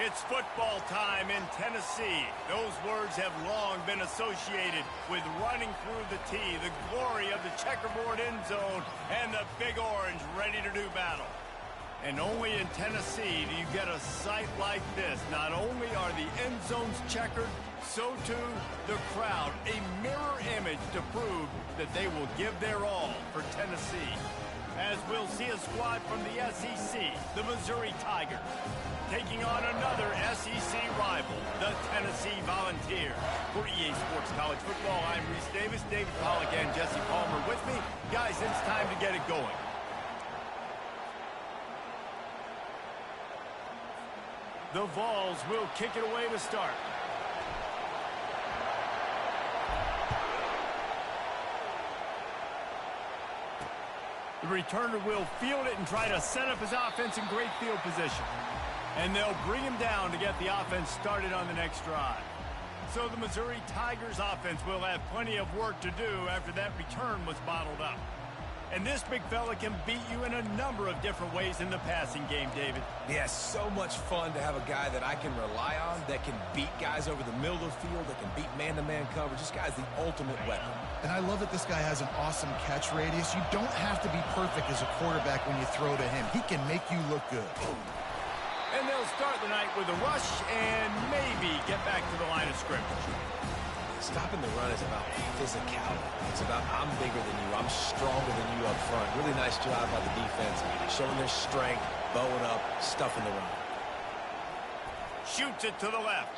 It's football time in Tennessee. Those words have long been associated with running through the tee, the glory of the checkerboard end zone, and the Big Orange ready to do battle. And only in Tennessee do you get a sight like this. Not only are the end zones checkered, so too the crowd, a mirror image to prove that they will give their all for Tennessee. As we'll see a squad from the SEC, the Missouri Tigers, taking on another SEC rival, the Tennessee Volunteers. For EA Sports College Football, I'm Reese Davis, David Pollack, and Jesse Palmer with me. Guys, it's time to get it going. The Vols will kick it away to start. The returner will field it and try to set up his offense in great field position. And they'll bring him down to get the offense started on the next drive. So the Missouri Tigers offense will have plenty of work to do after that return was bottled up. And this big fella can beat you in a number of different ways in the passing game, David. Yeah, so much fun to have a guy that I can rely on, that can beat guys over the middle of the field, that can beat man-to-man coverage. This guy's the ultimate weapon. And I love that this guy has an awesome catch radius. You don't have to be perfect as a quarterback when you throw to him. He can make you look good. And they'll start the night with a rush and maybe get back to the line of scrimmage. Stopping the run is about physicality. It's about I'm bigger than you, I'm stronger than you up front. Really nice job by the defense, showing their strength, bowing up, stuffing the run. Shoots it to the left.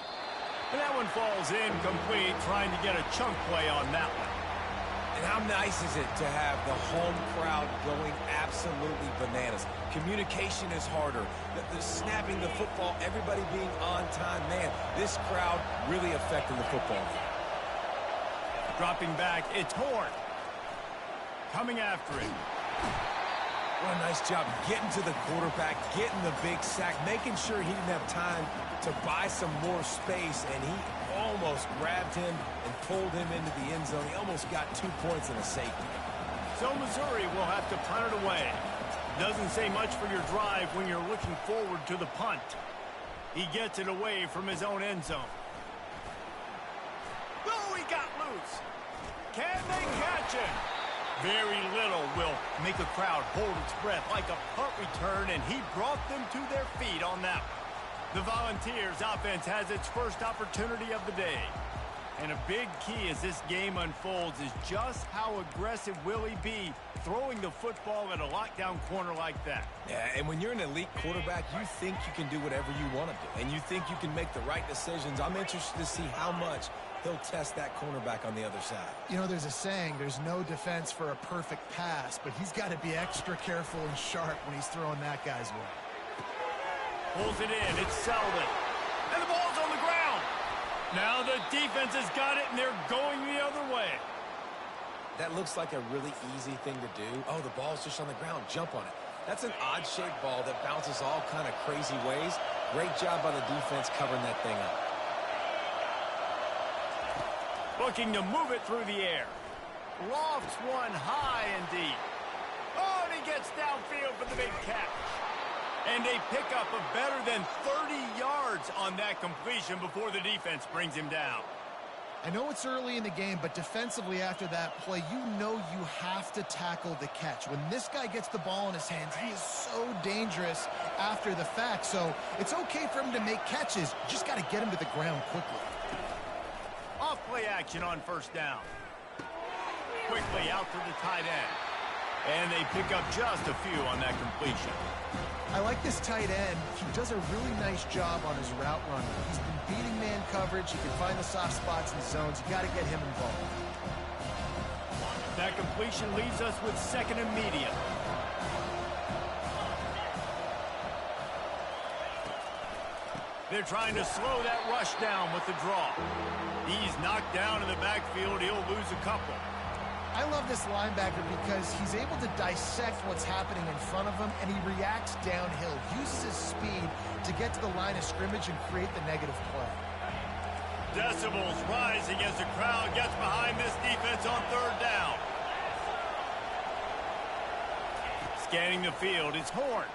And that one falls incomplete, trying to get a chunk play on that one. And how nice is it to have the home crowd going absolutely bananas? Communication is harder. The snapping the football, everybody being on time. Man, this crowd really affecting the football game. Dropping back, it's Horn. Coming after him. What a nice job getting to the quarterback, getting the big sack, making sure he didn't have time to buy some more space, and he almost grabbed him and pulled him into the end zone. He almost got 2 points and a safety. So Missouri will have to punt it away. Doesn't say much for your drive when you're looking forward to the punt. He gets it away from his own end zone. Oh, he got loose. Can they catch him? Very little will make a crowd hold its breath like a punt return, and he brought them to their feet on that one. The Volunteers offense has its first opportunity of the day. And a big key as this game unfolds is just how aggressive will he be throwing the football at a lockdown corner like that. Yeah, and when you're an elite quarterback, you think you can do whatever you want to do, and you think you can make the right decisions. I'm interested to see how much he'll test that cornerback on the other side. You know, there's a saying, there's no defense for a perfect pass, but he's got to be extra careful and sharp when he's throwing that guy's way. Pulls it in, it's Selden. And the ball's on the ground. Now the defense has got it, and they're going the other way. That looks like a really easy thing to do. Oh, the ball's just on the ground. Jump on it. That's an odd-shaped ball that bounces all kind of crazy ways. Great job by the defense covering that thing up. Looking to move it through the air. Lofts one high and deep. Oh, and he gets downfield for the big catch. And a pickup of better than 30 yards on that completion before the defense brings him down. I know it's early in the game, but defensively after that play, you know you have to tackle the catch. When this guy gets the ball in his hands, he is so dangerous after the fact. So it's okay for him to make catches. You just got to get him to the ground quickly. Off play action on first down. Quickly out to the tight end. And they pick up just a few on that completion. I like this tight end. He does a really nice job on his route running. He's been beating man coverage. He can find the soft spots in the zones. You got to get him involved. That completion leaves us with second and medium. They're trying to slow that rush down with the draw. He's knocked down in the backfield. He'll lose a couple. I love this linebacker because he's able to dissect what's happening in front of him, and he reacts downhill, uses his speed to get to the line of scrimmage and create the negative play. Decibels rising as the crowd gets behind this defense on third down. Scanning the field, it's Horn.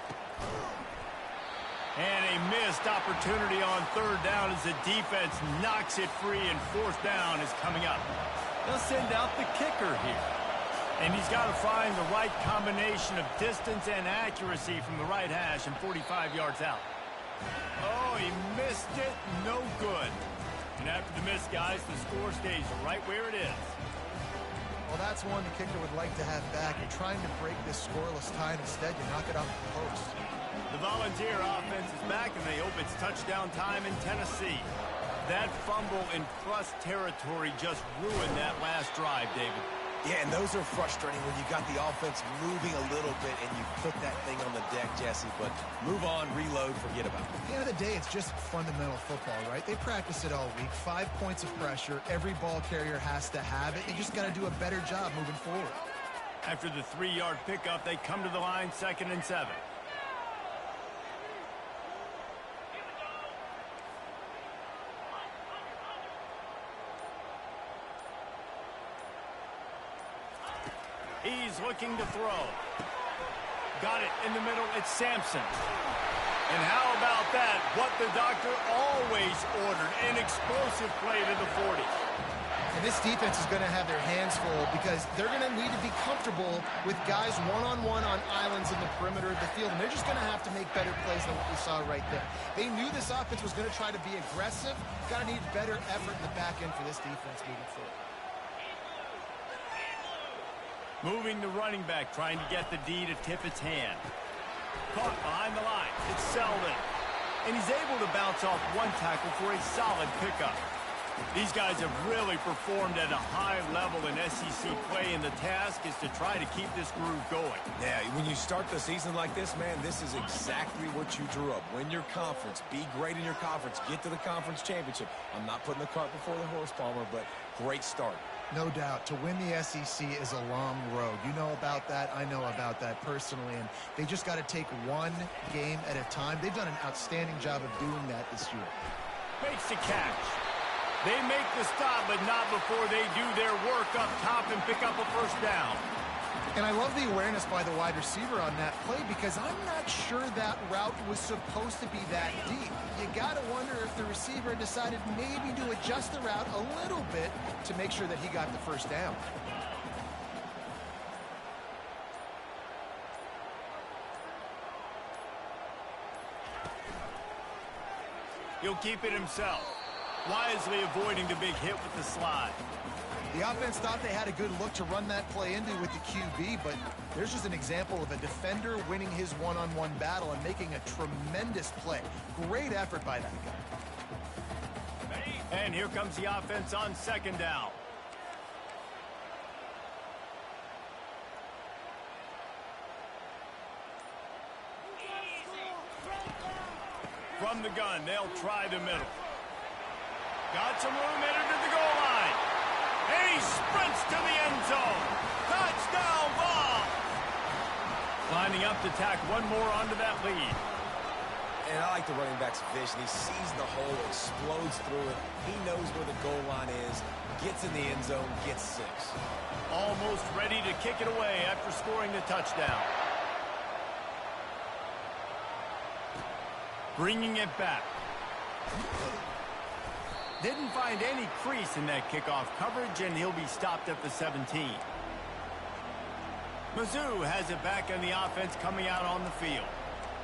And a missed opportunity on third down as the defense knocks it free, and fourth down is coming up. They'll send out the kicker here. And he's got to find the right combination of distance and accuracy from the right hash and 45 yards out. Oh, he missed it. No good. And after the miss, guys, the score stays right where it is. Well, that's one the kicker would like to have back. You're trying to break this scoreless tie, and instead you knock it off the post. The Volunteer offense is back, and they hope it's touchdown time in Tennessee. That fumble in Crust territory just ruined that last drive, David. Yeah, and those are frustrating when you got the offense moving a little bit and you put that thing on the deck, Jesse. But move on, reload, forget about it. At the end of the day, it's just fundamental football, right? They practice it all week. 5 points of pressure. Every ball carrier has to have it. They just got to do a better job moving forward. After the 3-yard pickup, they come to the line, 2nd and 7. He's looking to throw. Got it in the middle. It's Sampson. And how about that? What the doctor always ordered. An explosive play to the 40. And this defense is going to have their hands full because they're going to need to be comfortable with guys one-on-one on islands in the perimeter of the field. And they're just going to have to make better plays than what we saw right there. They knew this offense was going to try to be aggressive. Got to need better effort in the back end for this defense moving forward. Moving the running back, trying to get the D to tip its hand. Caught behind the line. It's Selden. And he's able to bounce off one tackle for a solid pickup. These guys have really performed at a high level in SEC play, and the task is to try to keep this groove going. Yeah, when you start the season like this, man, this is exactly what you drew up. Win your conference. Be great in your conference. Get to the conference championship. I'm not putting the cart before the horse, Palmer, but great start. No doubt. To win the SEC is a long road. You know about that. I know about that personally. And they just got to take one game at a time. They've done an outstanding job of doing that this year. Makes the catch. They make the stop, but not before they do their work up top and pick up a first down. And I love the awareness by the wide receiver on that play because I'm not sure that route was supposed to be that deep. You got to wonder if the receiver decided maybe to adjust the route a little bit to make sure that he got the first down. He'll keep it himself, wisely avoiding the big hit with the slide. The offense thought they had a good look to run that play into with the QB, but there's just an example of a defender winning his one-on-one battle and making a tremendous play. Great effort by that guy. And here comes the offense on 2nd down. From the gun, they'll try the middle. Got some room, headed to the goal line. And he sprints to the end zone. Touchdown ball. Lining up to tack one more onto that lead. And I like the running back's vision. He sees the hole, explodes through it. He knows where the goal line is, gets in the end zone, gets 6. Almost ready to kick it away after scoring the touchdown. Bringing it back. Didn't find any crease in that kickoff coverage, and he'll be stopped at the 17. Mizzou has it back on the offense coming out on the field.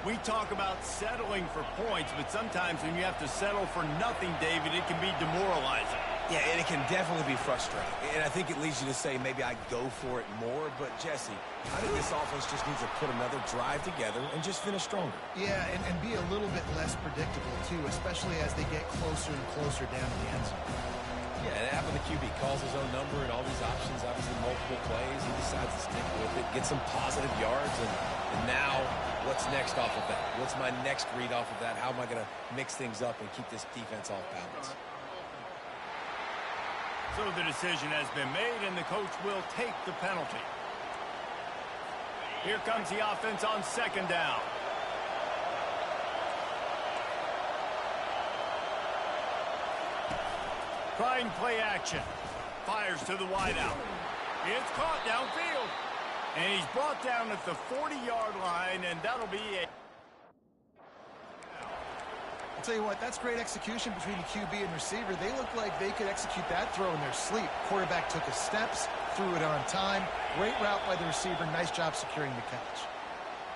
We talk about settling for points, but sometimes when you have to settle for nothing, David, it can be demoralizing. Yeah, and it can definitely be frustrating. And I think it leads you to say maybe I go for it more. But, Jesse, I think this offense just needs to put another drive together and just finish stronger. Yeah, and be a little bit less predictable, too, especially as they get closer and closer down to the end zone. Yeah, it happened to QB. Calls his own number and all these options, obviously multiple plays. He decides to stick with it, get some positive yards, and now what's next off of that? What's my next read off of that? How am I going to mix things up and keep this defense off balance? So the decision has been made, and the coach will take the penalty. Here comes the offense on 2nd down. Trying play action. Fires to the wideout. It's caught downfield. And he's brought down at the 40-yard line, and that'll be a... Tell you what, that's great execution between the QB and receiver. They look like they could execute that throw in their sleep. Quarterback took his steps, threw it on time. Great route by the receiver. Nice job securing the catch.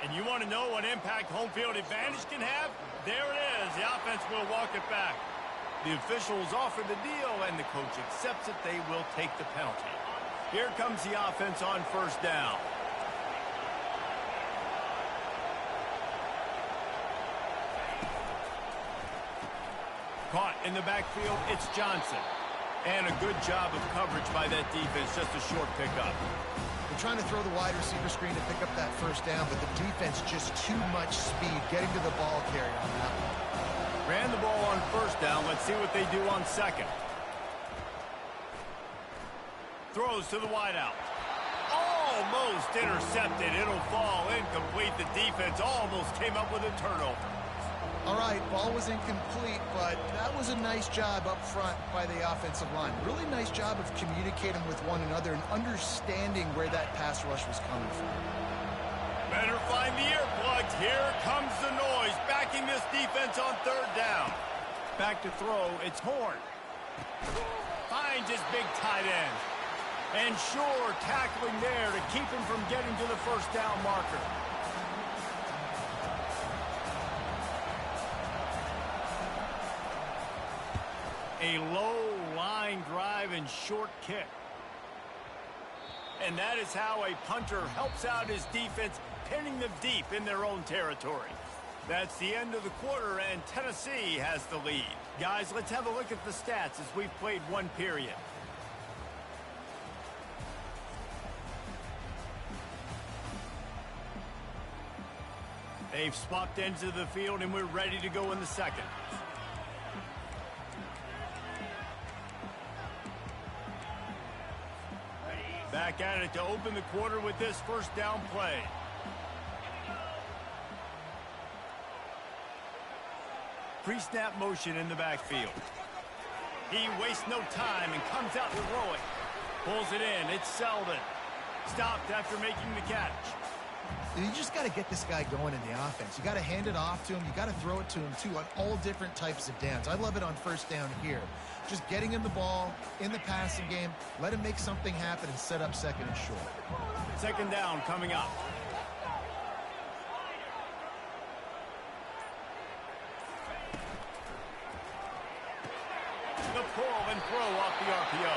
And you want to know what impact home field advantage can have? There it is. The offense will walk it back. The officials offer the deal, and the coach accepts it. They will take the penalty. Here comes the offense on first down. Caught in the backfield, it's Johnson. And a good job of coverage by that defense, just a short pickup. They're trying to throw the wide receiver screen to pick up that first down, but the defense just too much speed getting to the ball carrier on that one. Ran the ball on first down. Let's see what they do on second. Throws to the wideout. Almost intercepted. It'll fall incomplete. The defense almost came up with a turnover. All right, ball was incomplete, but that was a nice job up front by the offensive line. Really nice job of communicating with one another and understanding where that pass rush was coming from. Better find the earplugs. Here comes the noise, backing this defense on third down. Back to throw, it's Horn. Finds his big tight end. And sure, tackling there to keep him from getting to the first down marker. A low line drive and short kick. And that is how a punter helps out his defense, pinning them deep in their own territory. That's the end of the quarter, and Tennessee has the lead. Guys, let's have a look at the stats as we've played one period. They've swapped ends of the field, and we're ready to go in the second. Back at it to open the quarter with this first down play. Pre-snap motion in the backfield. He wastes no time and comes out heroic. Pulls it in. It's Selden. Stopped after making the catch. You just got to get this guy going in the offense. You got to hand it off to him. You got to throw it to him, too, on all different types of downs. I love it on first down here. Just getting him the ball in the passing game, let him make something happen and set up second and short. Second down coming up. The pull and throw off the RPO.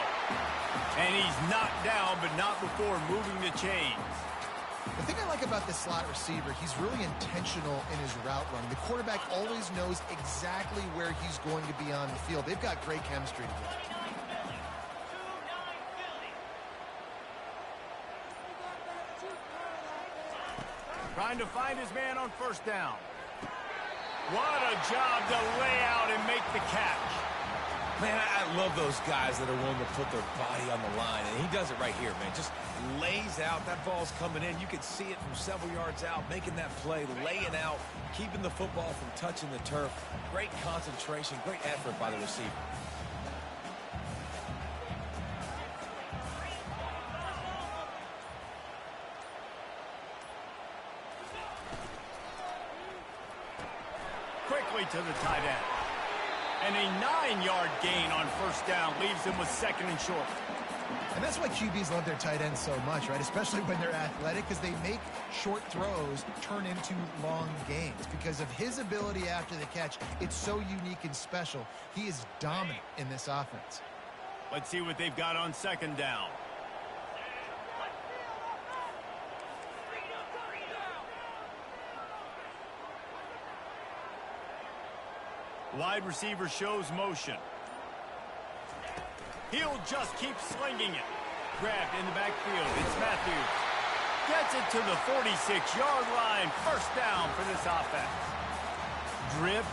And he's knocked down, but not before moving the chains. The thing I like about this slot receiver, he's really intentional in his route run. The quarterback always knows exactly where he's going to be on the field. They've got great chemistry together. Trying to find his man on first down. What a job to lay out and make the catch. Man, I love those guys that are willing to put their body on the line, and he does it right here, man. Just lays out. That ball's coming in. You can see it from several yards out, making that play, laying out, keeping the football from touching the turf. Great concentration, great effort by the receiver. Quickly to the tight end. And a 9-yard gain on first down leaves him with second and short. And that's why QBs love their tight ends so much, right? Especially when they're athletic, because they make short throws turn into long gains. Because of his ability after the catch, it's so unique and special. He is dominant in this offense. Let's see what they've got on second down. Wide receiver shows motion. He'll just keep slinging it. Grabbed in the backfield. It's Matthews. Gets it to the 46-yard line. First down for this offense. Drip,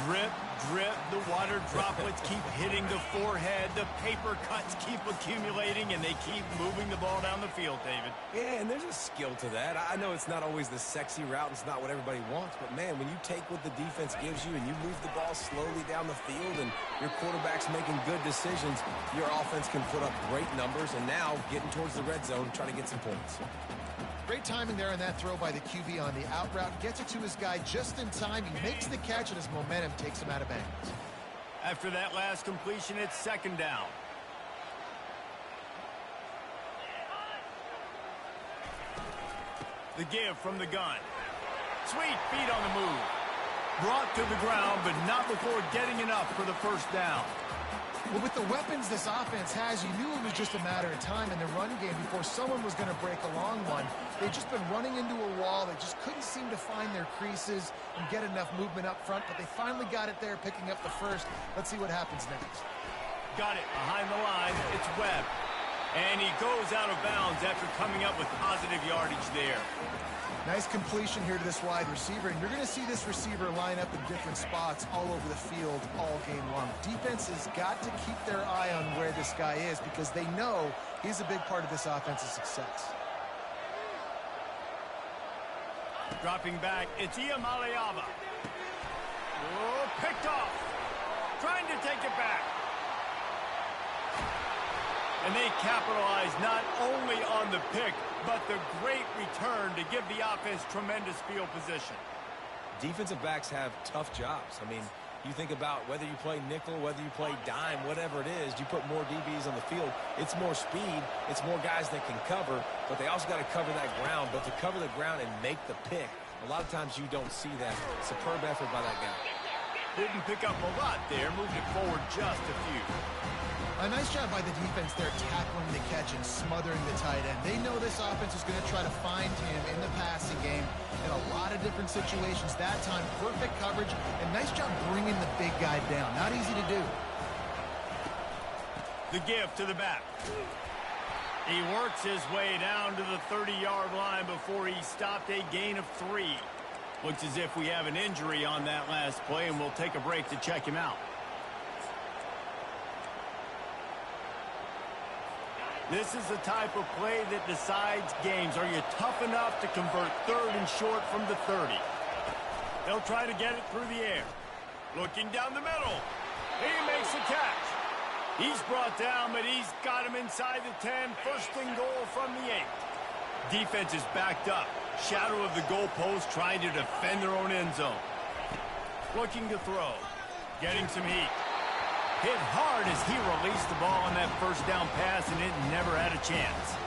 drip, drip. The water droplets keep hitting the forehead. The paper cuts keep accumulating, and they keep moving the ball down the field, David. Yeah, and there's a skill to that. I know it's not always the sexy route. It's not what everybody wants. But, man, when you take what the defense gives you and you move the ball slowly down the field and your quarterback's making good decisions, your offense can put up great numbers and now getting towards the red zone trying to get some points. Great timing there on that throw by the QB on the out route. Gets it to his guy just in time. He makes the catch, and his momentum takes him out of bounds. After that last completion, it's second down. The give from the gun. Sweet feet on the move. Brought to the ground, but not before getting enough for the first down. Well, with the weapons this offense has, you knew it was just a matter of time in the run game before someone was going to break a long one. They've just been running into a wall. They just couldn't seem to find their creases and get enough movement up front, but they finally got it there, picking up the first. Let's see what happens next. Got it behind the line. It's Webb. And he goes out of bounds after coming up with positive yardage there. Nice completion here to this wide receiver, and you're going to see this receiver line up in different spots all over the field all game long. Defense has got to keep their eye on where this guy is because they know he's a big part of this offense's success. Dropping back, it's Iamaleava. Oh, picked off. Trying to take it back. And they capitalize not only on the pick, but the great return to give the offense tremendous field position. Defensive backs have tough jobs. I mean, you think about whether you play nickel, whether you play dime, whatever it is, you put more DBs on the field. It's more speed. It's more guys that can cover, but they also got to cover that ground. But to cover the ground and make the pick, a lot of times you don't see that. Superb effort by that guy. Didn't pick up a lot there, moved it forward just a few. A nice job by the defense there tackling the catch and smothering the tight end. They know this offense is going to try to find him in the passing game in a lot of different situations. That time, perfect coverage, and nice job bringing the big guy down. Not easy to do. The give to the back. He works his way down to the 30-yard line before he stopped a gain of 3. Looks as if we have an injury on that last play, and we'll take a break to check him out. This is the type of play that decides games. Are you tough enough to convert third and short from the 30? They'll try to get it through the air. Looking down the middle. He makes the catch. He's brought down, but he's got him inside the 10. First and goal from the 8. Defense is backed up. Shadow of the goalpost trying to defend their own end zone. Looking to throw. Getting some heat. Hit hard as he released the ball on that first down pass, and it never had a chance.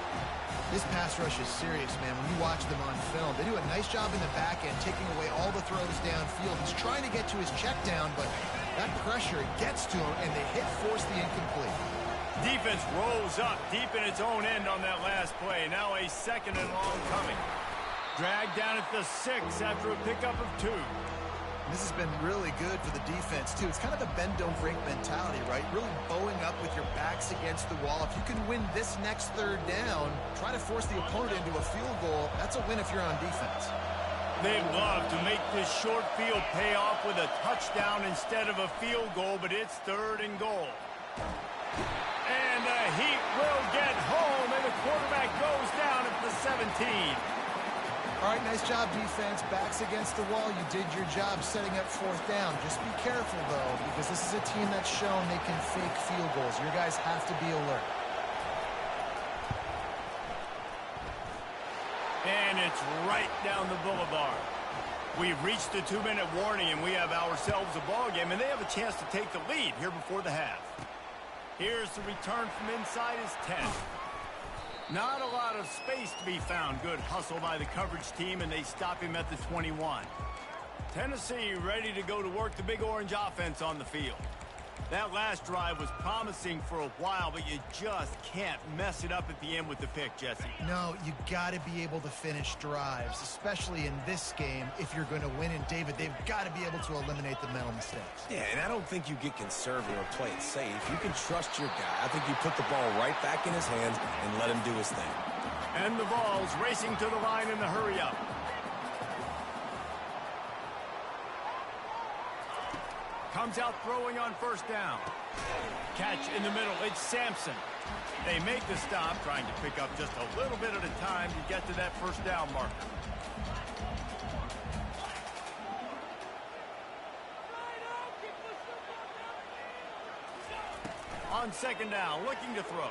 This pass rush is serious, man. When you watch them on film, they do a nice job in the back end, taking away all the throws downfield. He's trying to get to his check down, but that pressure gets to him, and the hit forced the incomplete. Defense rolls up deep in its own end on that last play. Now a second and long coming. Dragged down at the 6 after a pickup of 2. This has been really good for the defense, too. It's kind of the bend-don't-break mentality, right? Really bowing up with your backs against the wall. If you can win this next third down, try to force the opponent into a field goal. That's a win if you're on defense. They'd love to make this short field pay off with a touchdown instead of a field goal, but it's third and goal. And the Heat will get home, and the quarterback goes down at the 17. All right, nice job, defense. Backs against the wall. You did your job setting up fourth down. Just be careful, though, because this is a team that's shown they can fake field goals. Your guys have to be alert. And it's right down the boulevard. We've reached the 2-minute warning, and we have ourselves a ball game, and they have a chance to take the lead here before the half. Here's the return from inside his 10. Not a lot of space to be found. Good hustle by the coverage team, and they stop him at the 21. Tennessee ready to go to work the Big Orange offense on the field. That last drive was promising for a while, but you just can't mess it up at the end with the pick, Jesse. No, you got to be able to finish drives, especially in this game. If you're going to win, and David, they've got to be able to eliminate the mental mistakes. Yeah, and I don't think you get conservative or play it safe. You can trust your guy. I think you put the ball right back in his hands and let him do his thing. And the ball's racing to the line in the hurry-up. Comes out throwing on first down. Catch in the middle. It's Sampson. They make the stop, trying to pick up just a little bit at a time to get to that first down marker. On second down, looking to throw.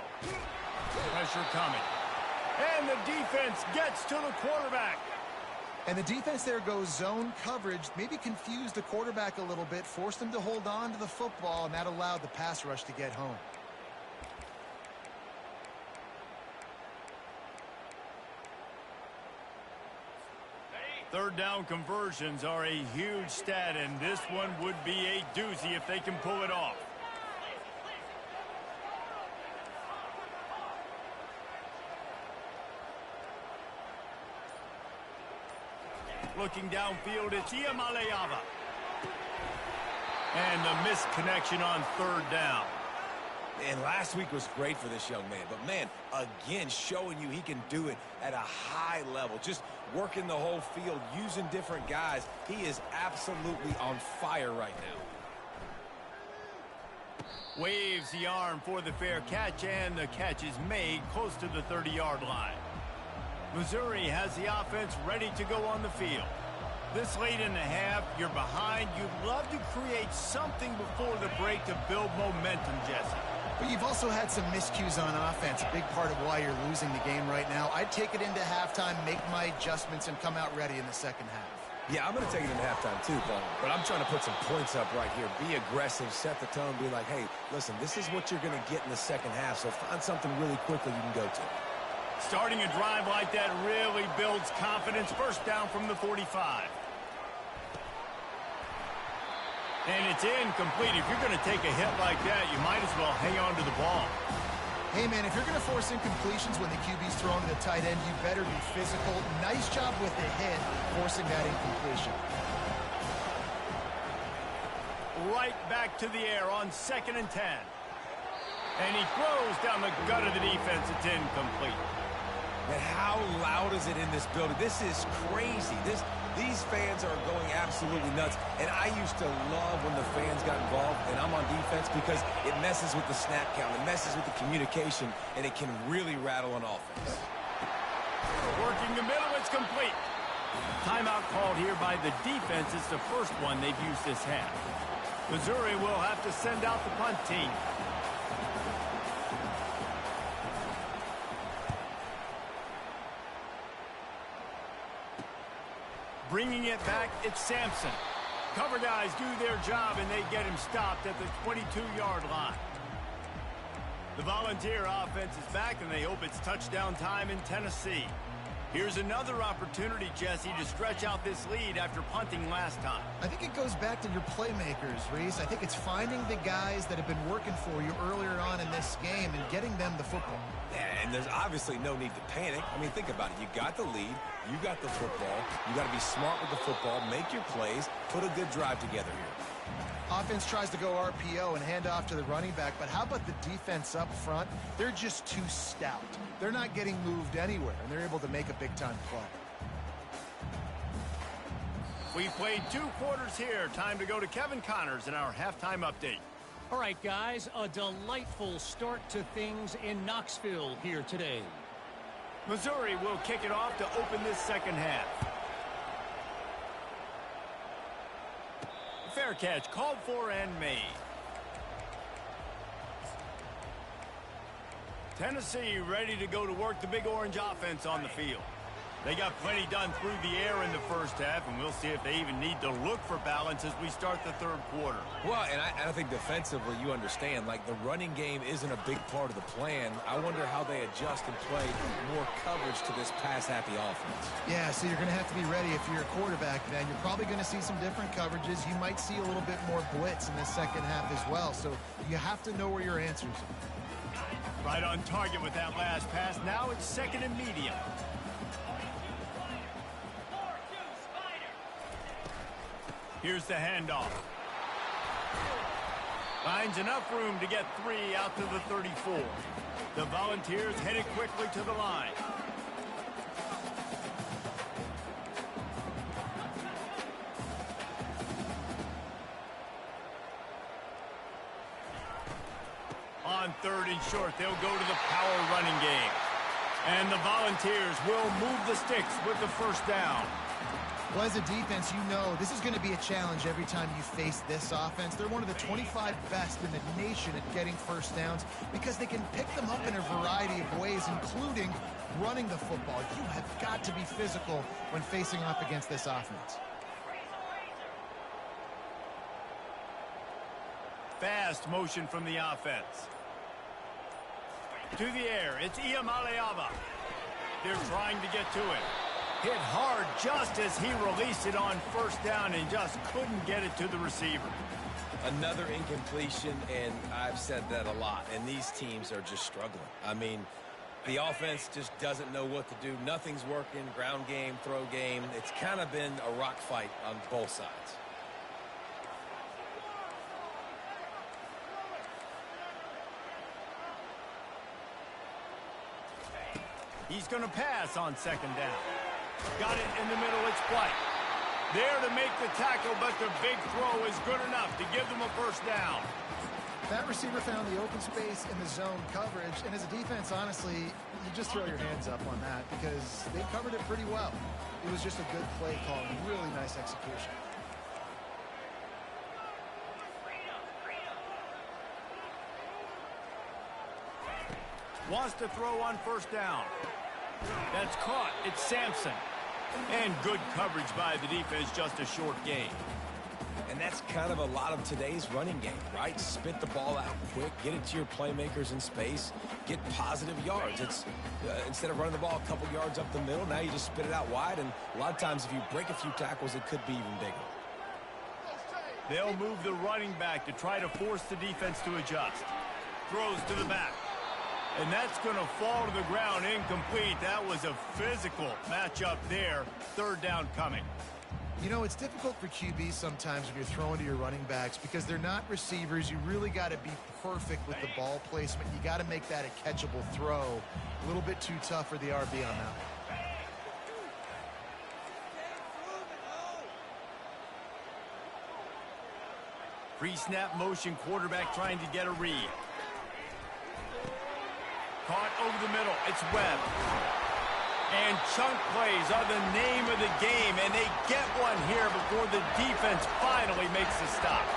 Pressure coming. And the defense gets to the quarterback. And the defense there goes zone coverage, maybe confused the quarterback a little bit, forced him to hold on to the football, and that allowed the pass rush to get home. Third down conversions are a huge stat, and this one would be a doozy if they can pull it off. Looking downfield, it's Iamaleava. And a missed connection on third down. And last week was great for this young man. But, man, again, showing you he can do it at a high level. Just working the whole field, using different guys. He is absolutely on fire right now. Waves the arm for the fair catch, and the catch is made close to the 30-yard line. Missouri has the offense ready to go on the field. This late in the half, you're behind. You'd love to create something before the break to build momentum, Jesse. But you've also had some miscues on offense, a big part of why you're losing the game right now. I'd take it into halftime, make my adjustments, and come out ready in the second half. Yeah, I'm going to take it into halftime too, Paul. But I'm trying to put some points up right here. Be aggressive, set the tone, be like, hey, listen, this is what you're going to get in the second half, so find something really quickly you can go to. Starting a drive like that really builds confidence. First down from the 45. And it's incomplete. If you're going to take a hit like that, you might as well hang on to the ball. Hey, man, if you're going to force incompletions when the QB's throwing to the tight end, you better be physical. Nice job with the hit, forcing that incompletion. Right back to the air on 2nd and 10. And he throws down the gut of the defense. It's incomplete. And how loud is it in this building? This is crazy. These fans are going absolutely nuts. And I used to love when the fans got involved, and I'm on defense, because it messes with the snap count. It messes with the communication, and it can really rattle an offense. Working the middle, it's complete. Timeout called here by the defense. It's the first one they've used this half. Missouri will have to send out the punt team. Bringing it back, it's Sampson. Cover guys do their job, and they get him stopped at the 22-yard line. The Volunteer offense is back, and they hope it's touchdown time in Tennessee. Here's another opportunity, Jesse, to stretch out this lead after punting last time. I think it goes back to your playmakers, Reese. I think it's finding the guys that have been working for you earlier on in this game and getting them the football. Yeah, and there's obviously no need to panic. I mean, think about it. You got the lead. You got the football. You got to be smart with the football, make your plays, put a good drive together here. Offense tries to go RPO and hand off to the running back, but how about the defense up front? They're just too stout. They're not getting moved anywhere, and they're able to make a big-time play. We played 2 quarters here. Time to go to Kevin Connors in our halftime update. All right, guys, a delightful start to things in Knoxville here today. Missouri will kick it off to open this second half. Fair catch called for and made. Tennessee ready to go to work the Big Orange offense on the field. They got plenty done through the air in the first half, and we'll see if they even need to look for balance as we start the third quarter. Well, and I think defensively, you understand, like, the running game isn't a big part of the plan. I wonder how they adjust and play more coverage to this pass-happy offense. Yeah, so you're going to have to be ready if you're a quarterback, man. You're probably going to see some different coverages. You might see a little bit more blitz in the second half as well, so you have to know where your answers are. Right on target with that last pass. Now it's 2nd and medium. Here's the handoff. Finds enough room to get 3 out to the 34. The Volunteers headed quickly to the line. On 3rd and short, they'll go to the power running game. And the Volunteers will move the sticks with the first down. Well, as a defense, you know this is going to be a challenge every time you face this offense. They're one of the 25 best in the nation at getting first downs because they can pick them up in a variety of ways, including running the football. You have got to be physical when facing off against this offense. Fast motion from the offense. To the air, it's Iamaleava. They're trying to get to it. Hit hard just as he released it on first down and just couldn't get it to the receiver. Another incompletion, and I've said that a lot, and these teams are just struggling. I mean, the offense just doesn't know what to do. Nothing's working, ground game, throw game. It's kind of been a rock fight on both sides. He's going to pass on second down. Got it in the middle, it's White. There to make the tackle, but the big throw is good enough to give them a first down. That receiver found the open space in the zone coverage, and as a defense, honestly, you just throw your hands up on that because they covered it pretty well. It was just a good play call, really nice execution. Wants to throw on first down. That's caught. It's Sampson. And good coverage by the defense, just a short gain. And that's kind of a lot of today's running game, right? Spit the ball out quick, get it to your playmakers in space, get positive yards. It's instead of running the ball a couple yards up the middle, now you just spit it out wide, and a lot of times if you break a few tackles, it could be even bigger. They'll move the running back to try to force the defense to adjust. Throws to the back. And that's going to fall to the ground incomplete. That was a physical matchup there. Third down coming. You know, it's difficult for QBs sometimes when you're throwing to your running backs because they're not receivers. You really got to be perfect with the ball placement. You got to make that a catchable throw. A little bit too tough for the RB on that one. Pre-snap motion, quarterback trying to get a read. Caught over the middle. It's Webb. And chunk plays are the name of the game, and they get one here before the defense finally makes the stop.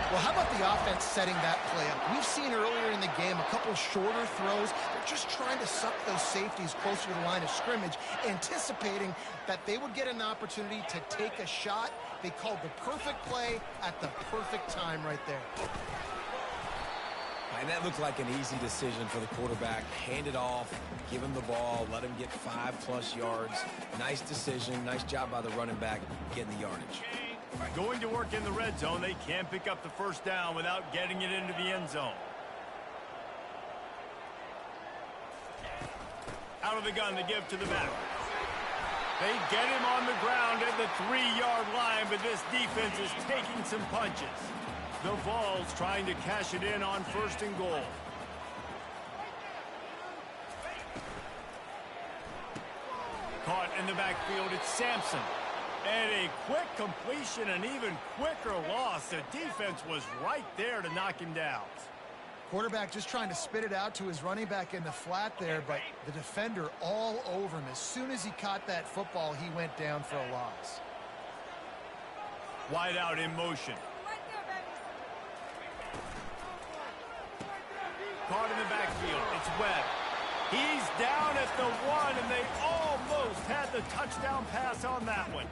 Well, how about the offense setting that play up? We've seen earlier in the game a couple shorter throws. They're just trying to suck those safeties closer to the line of scrimmage, anticipating that they would get an opportunity to take a shot. They called the perfect play at the perfect time right there. And that looked like an easy decision for the quarterback. Hand it off, give him the ball, let him get 5+ yards. Nice decision. Nice job by the running back getting the yardage. Going to work in the red zone. They can't pick up the first down without getting it into the end zone. Out of the gun, they give to the back. They get him on the ground at the 3-yard line, but this defense is taking some punches. The Vols trying to cash it in on first and goal. Caught in the backfield, it's Sampson. And a quick completion, an even quicker loss. The defense was right there to knock him down. Quarterback just trying to spit it out to his running back in the flat there, but the defender all over him. As soon as he caught that football, he went down for a loss. Wide out in motion. Caught in the backfield. It's Webb. He's down at the 1, and they almost had the touchdown pass on that one.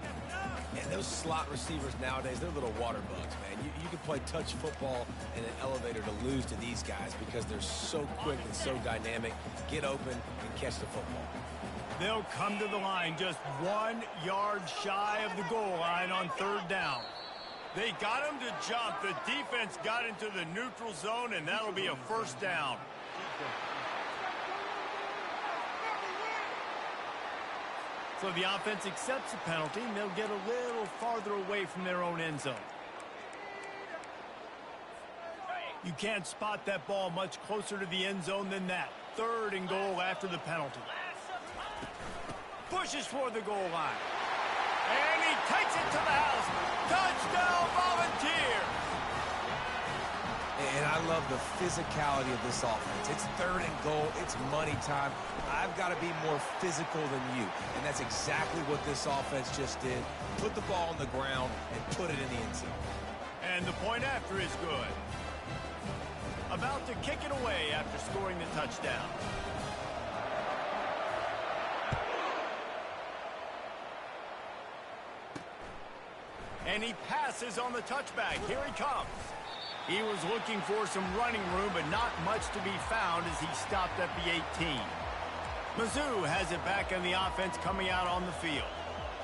And those slot receivers nowadays, they're little water bugs, man. You can play touch football in an elevator to lose to these guys because they're so quick and so dynamic. Get open and catch the football. They'll come to the line just 1 yard shy of the goal line on third down. They got him to jump. The defense got into the neutral zone, and that'll be a first down. So the offense accepts the penalty, and they'll get a little farther away from their own end zone. You can't spot that ball much closer to the end zone than that. Third and goal after the penalty. Pushes for the goal line. And he takes it to the house. Touchdown, Volunteers! And I love the physicality of this offense. It's third and goal. It's money time. I've got to be more physical than you. And that's exactly what this offense just did. Put the ball on the ground and put it in the end zone. And the point after is good. About to kick it away after scoring the touchdown. And he passes on the touchback. Here he comes. He was looking for some running room, but not much to be found as he stopped at the 18. Mizzou has it back in the offense coming out on the field.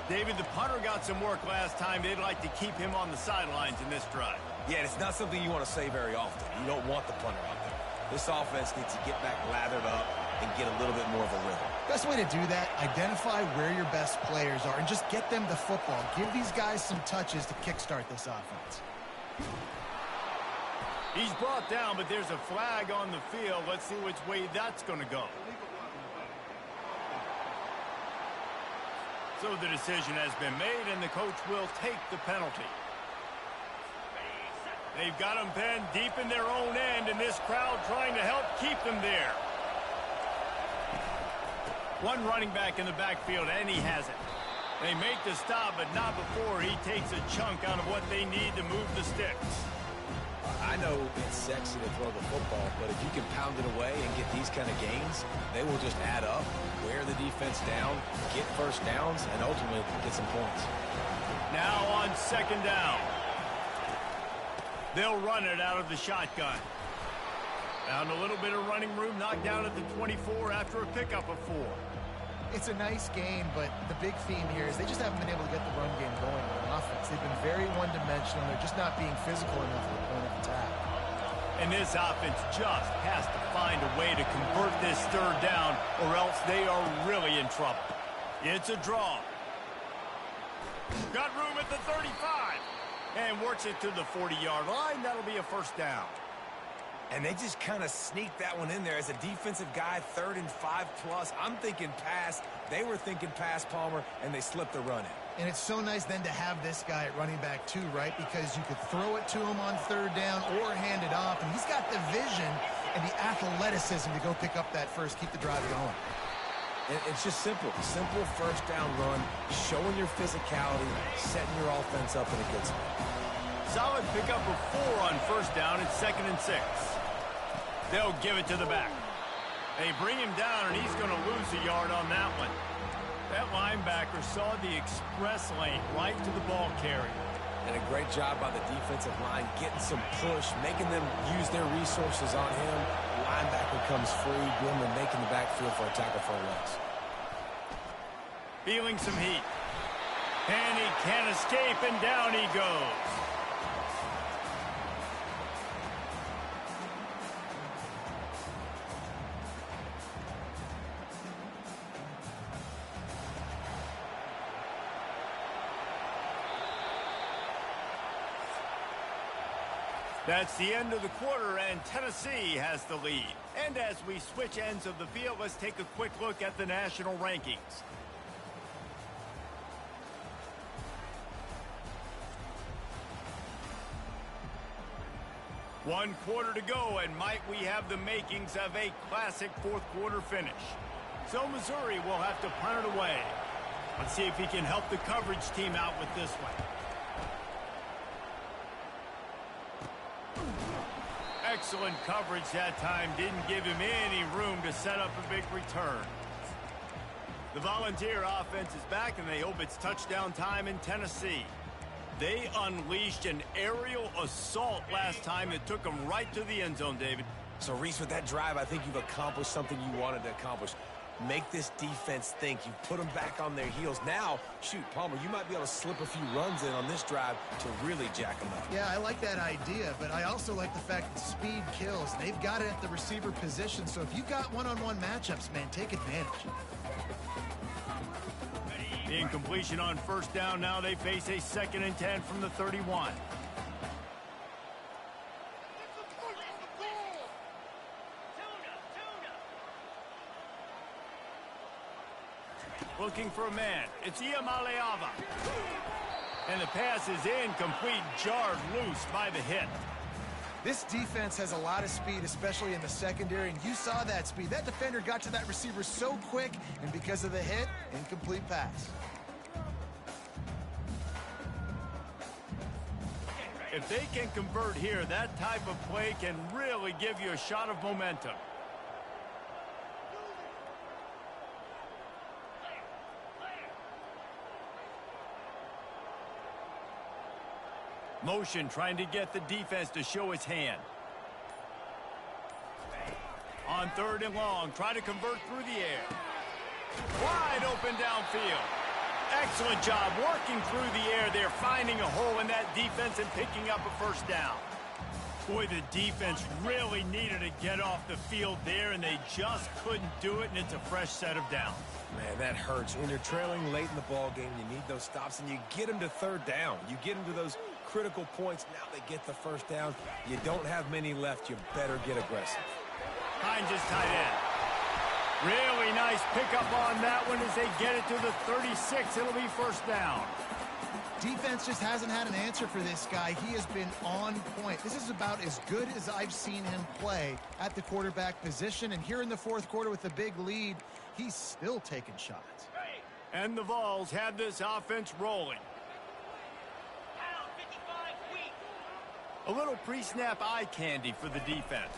David, the punter got some work last time. They'd like to keep him on the sidelines in this drive. Yeah, it's not something you want to say very often. You don't want the punter out there. This offense needs to get back lathered up and get a little bit more of a rhythm. Best way to do that, identify where your best players are and just get them the football. Give these guys some touches to kickstart this offense. He's brought down, but there's a flag on the field. Let's see which way that's going to go. So the decision has been made, and the coach will take the penalty. They've got them pinned deep in their own end, and this crowd trying to help keep them there. One running back in the backfield, and he has it. They make the stop, but not before he takes a chunk out of what they need to move the sticks. I know it's sexy to throw the football, but if you can pound it away and get these kind of gains, they will just add up, wear the defense down, get first downs, and ultimately get some points. Now on second down. They'll run it out of the shotgun. Found a little bit of running room, knocked down at the 24 after a pickup of 4. It's a nice game, but the big theme here is they just haven't been able to get the run game going on offense. They've been very one-dimensional. They're just not being physical enough at the point of attack. And this offense just has to find a way to convert this third down, or else they are really in trouble. It's a draw. Got room at the 35. And works it to the 40-yard line. That'll be a first down. And they just kind of sneaked that one in there as a defensive guy, 3rd and 5+. I'm thinking pass. They were thinking pass, Palmer, and they slipped the run in. And it's so nice then to have this guy at running back too, right? Because you could throw it to him on 3rd down or hand it off. And he's got the vision and the athleticism to go pick up that first, keep the drive going. And it's just simple. Simple first down run, showing your physicality, setting your offense up in a good spot. Solid pickup of 4 on first down. It's 2nd and 6. They'll give it to the back. They bring him down, and he's going to lose a yard on that one. That linebacker saw the express lane right to the ball carrier. And a great job by the defensive line, getting some push, making them use their resources on him. Linebacker comes free, Grimmer making the backfield for a tackle for a loss. Feeling some heat. And he can't escape, and down he goes. That's the end of the quarter, and Tennessee has the lead. And as we switch ends of the field, let's take a quick look at the national rankings. One quarter to go, and might we have the makings of a classic fourth-quarter finish. So Missouri will have to punt it away. Let's see if he can help the coverage team out with this one. Excellent coverage that time. Didn't give him any room to set up a big return. The Volunteer offense is back, and they hope it's touchdown time in Tennessee. They unleashed an aerial assault last time that took them right to the end zone, David. So, Reese, with that drive, I think you've accomplished something you wanted to accomplish. Make this defense think. You put them back on their heels. Now, shoot, Palmer, you might be able to slip a few runs in on this drive to really jack them up. Yeah, I like that idea, but I also like the fact that speed kills. They've got it at the receiver position, so if you've got one-on-one matchups, man, take advantage. The incompletion on first down. Now they face a 2nd and 10 from the 31. Looking for a man. It's Iamaleava. And the pass is incomplete, jarred loose by the hit. This defense has a lot of speed, especially in the secondary, and you saw that speed. That defender got to that receiver so quick, and because of the hit, incomplete pass. If they can convert here, that type of play can really give you a shot of momentum. Motion trying to get the defense to show his hand. On 3rd and long, try to convert through the air. Wide open downfield. Excellent job working through the air there, finding a hole in that defense and picking up a first down. Boy, the defense really needed to get off the field there, and they just couldn't do it, and it's a fresh set of downs. Man, that hurts. When you're trailing late in the ball game, you need those stops, and you get them to 3rd down. You get them to those critical points. Now they get the first down. You don't have many left. You better get aggressive. Hines is tight end. Really nice pickup on that one as they get it to the 36. It'll be first down. Defense just hasn't had an answer for this guy. He has been on point. This is about as good as I've seen him play at the quarterback position. And here in the 4th quarter with the big lead, he's still taking shots. And the Vols have this offense rolling. A little pre-snap eye candy for the defense.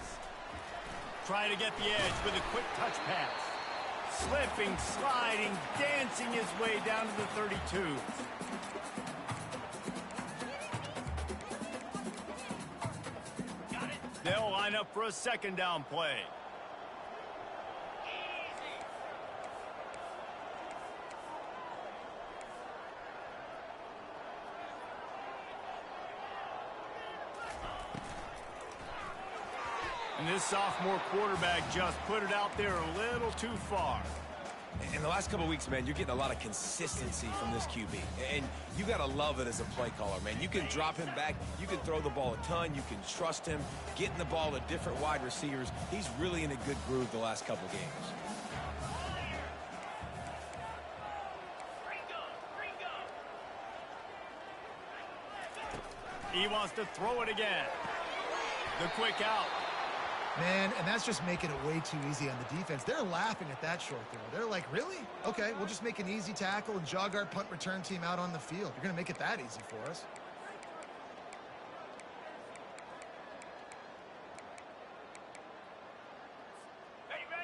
Trying to get the edge with a quick touch pass. Slipping, sliding, dancing his way down to the 32. They'll line up for a 2nd down play. And this sophomore quarterback just put it out there a little too far. In the last couple of weeks, man, you're getting a lot of consistency from this QB. And you got to love it as a play caller, man. You can drop him back. You can throw the ball a ton. You can trust him. Getting the ball to different wide receivers. He's really in a good groove the last couple of games. He wants to throw it again. The quick out. Man, and that's just making it way too easy on the defense. They're laughing at that short throw. They're like, really? Okay, we'll just make an easy tackle and jog our punt return team out on the field. You're going to make it that easy for us.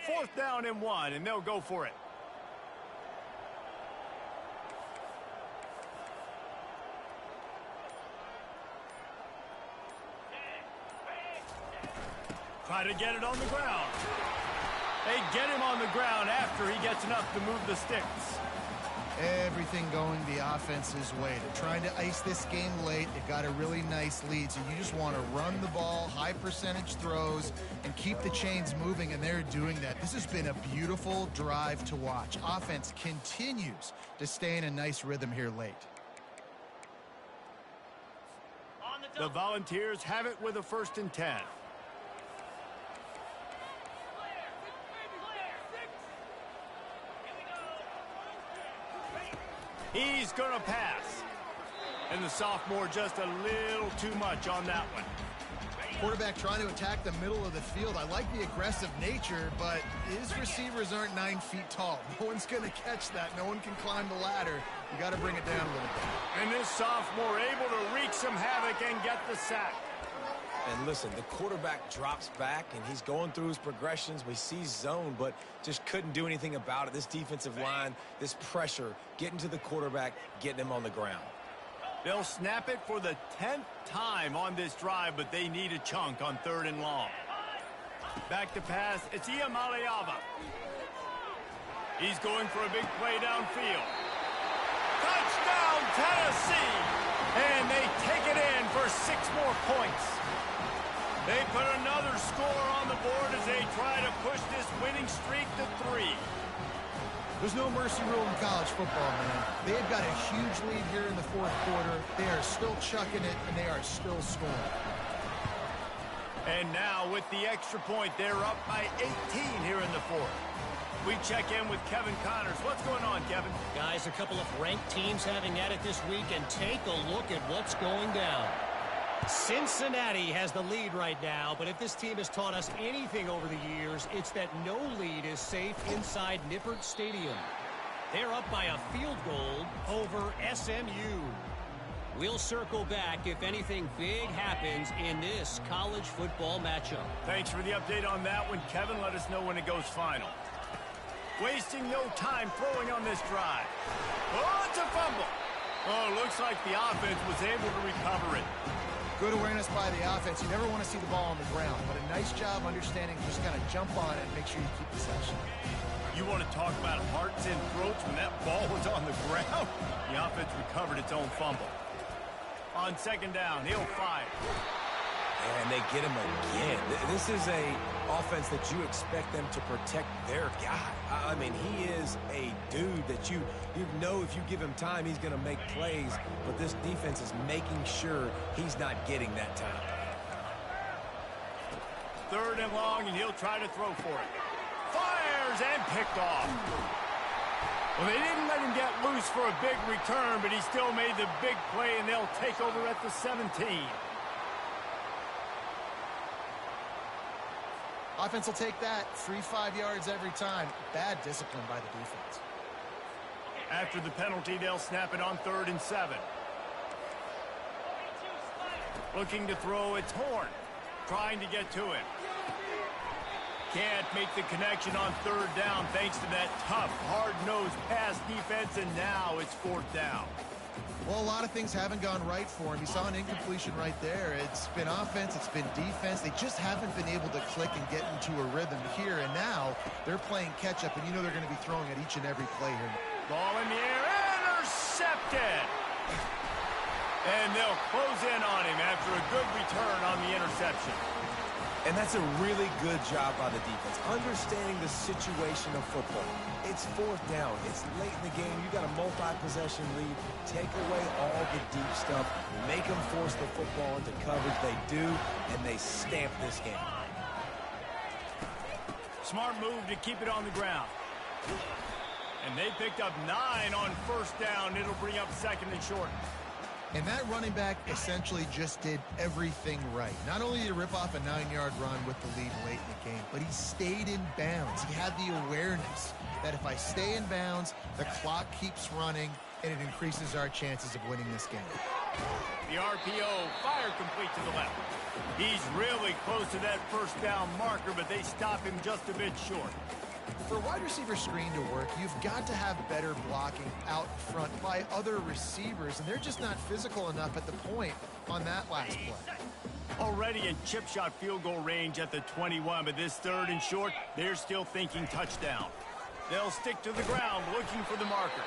Fourth down and 1, and they'll go for it. Try to get it on the ground. They get him on the ground after he gets enough to move the sticks. Everything going the offense's way. They're trying to ice this game late. They've got a really nice lead, so you just want to run the ball, high percentage throws, and keep the chains moving, and they're doing that. This has been a beautiful drive to watch. Offense continues to stay in a nice rhythm here late. The Volunteers have it with a 1st and 10. He's going to pass. And the sophomore just a little too much on that one. Quarterback trying to attack the middle of the field. I like the aggressive nature, but his receivers aren't 9 feet tall. No one's going to catch that. No one can climb the ladder. You got to bring it down a little bit. And this sophomore able to wreak some havoc and get the sack. And listen, the quarterback drops back, and he's going through his progressions. We see zone, but just couldn't do anything about it. This defensive line, this pressure, getting to the quarterback, getting him on the ground. They'll snap it for the 10th time on this drive, but they need a chunk on 3rd and long. Back to pass, it's Iamaleava. He's going for a big play downfield. Touchdown, Tennessee! And they take it in for 6 more points. They put another score on the board as they try to push this winning streak to 3. There's no mercy rule in college football, man. They've got a huge lead here in the 4th quarter. They are still chucking it, and they are still scoring. And now with the extra point, they're up by 18 here in the 4th. We check in with Kevin Connors. What's going on, Kevin? Guys, a couple of ranked teams having at it this week, and take a look at what's going down. Cincinnati has the lead right now, but if this team has taught us anything over the years, it's that no lead is safe inside Nippert Stadium. They're up by a field goal over SMU. We'll circle back if anything big happens in this college football matchup. Thanks for the update on that one, Kevin. Let us know when it goes final. Wasting no time throwing on this drive. Oh, it's a fumble. Oh, looks like the offense was able to recover it. Good awareness by the offense. You never want to see the ball on the ground, but a nice job understanding just kind of jump on it and make sure you keep possession. You want to talk about hearts and throats when that ball was on the ground? The offense recovered its own fumble. On second down, he'll fire. And they get him again. This is a offense that you expect them to protect their guy. I mean, he is a dude that you know if you give him time, he's going to make plays. But this defense is making sure he's not getting that time. Third and long, and he'll try to throw for it. Fires and picked off. Well, they didn't let him get loose for a big return, but he still made the big play, and they'll take over at the 17. Offense will take that. 3-5 yards every time. Bad discipline by the defense. After the penalty, they'll snap it on 3rd and 7. Looking to throw, it's Horn. Trying to get to him. Can't make the connection on 3rd down thanks to that tough, hard-nosed pass defense, and now it's 4th down. Well, a lot of things haven't gone right for him. You saw an incompletion right there. It's been offense, it's been defense. They just haven't been able to click and get into a rhythm here, and now they're playing catch-up, and you know they're going to be throwing at each and every play here. Ball in the air, intercepted! And they'll close in on him after a good return on the interception. And that's a really good job by the defense, understanding the situation of football. It's 4th down. It's late in the game. You got a multi-possession lead. Take away all the deep stuff. Make them force the football into coverage. They do, and they stamp this game. Smart move to keep it on the ground. And they picked up 9 on 1st down. It'll bring up 2nd and short. And that running back essentially just did everything right. Not only did he rip off a 9-yard run with the lead late in the game, but he stayed in bounds. He had the awareness that if I stay in bounds, the clock keeps running, and it increases our chances of winning this game. The RPO, fire complete to the left. He's really close to that 1st down marker, but they stop him just a bit short. For a wide receiver screen to work, you've got to have better blocking out front by other receivers, and they're just not physical enough at the point on that last play. Already in chip shot field goal range at the 21, but this 3rd and short, they're still thinking touchdown. They'll stick to the ground looking for the marker.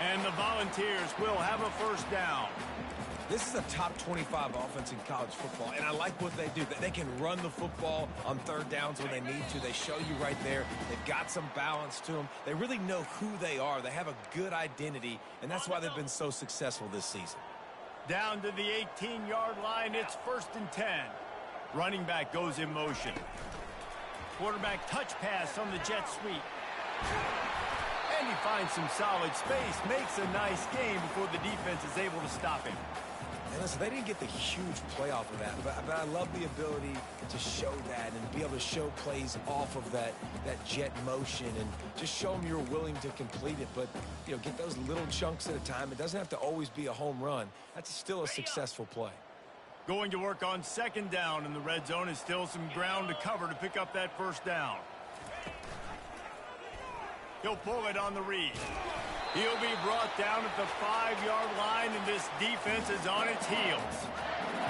And the Volunteers will have a 1st down. This is a top 25 offense in college football, and I like what they do. They can run the football on 3rd downs when they need to. They show you right there. They've got some balance to them. They really know who they are. They have a good identity, and that's why they've been so successful this season. Down to the 18-yard line, it's 1st and 10. Running back goes in motion. Quarterback touch pass on the jet sweep. And he finds some solid space, makes a nice game before the defense is able to stop him. And listen, they didn't get the huge play off of that, but I love the ability to show that and be able to show plays off of that jet motion and just show them you're willing to complete it. But, you know, get those little chunks at a time. It doesn't have to always be a home run. That's still a successful play. Going to work on 2nd down in the red zone is still some ground to cover to pick up that 1st down. He'll pull it on the read. He'll be brought down at the 5-yard line, and this defense is on its heels.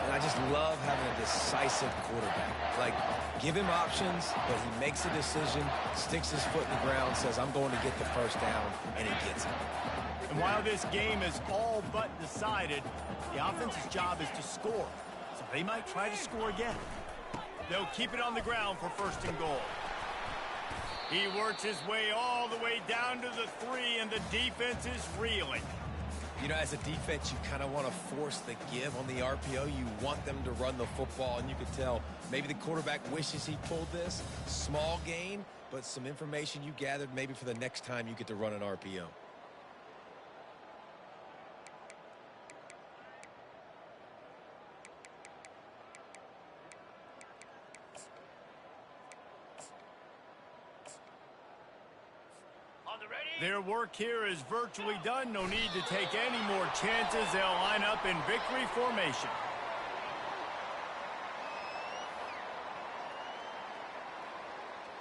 And I just love having a decisive quarterback. Like, give him options, but he makes a decision, sticks his foot in the ground, says, I'm going to get the 1st down, and he gets it. And while this game is all but decided, the offense's job is to score. So they might try to score again. They'll keep it on the ground for 1st and goal. He works his way all the way down to the 3, and the defense is reeling. You know, as a defense, you kind of want to force the give on the RPO. You want them to run the football, and you can tell maybe the quarterback wishes he pulled this. Small gain, but some information you gathered maybe for the next time you get to run an RPO. Their work here is virtually done. No need to take any more chances. They'll line up in victory formation.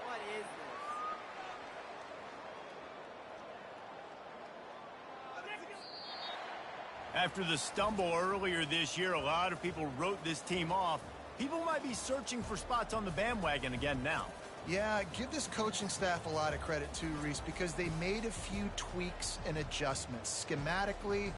What is this? After the stumble earlier this year, a lot of people wrote this team off. People might be searching for spots on the bandwagon again now. Yeah, give this coaching staff a lot of credit too, Reese, because they made a few tweaks and adjustments. Schematically,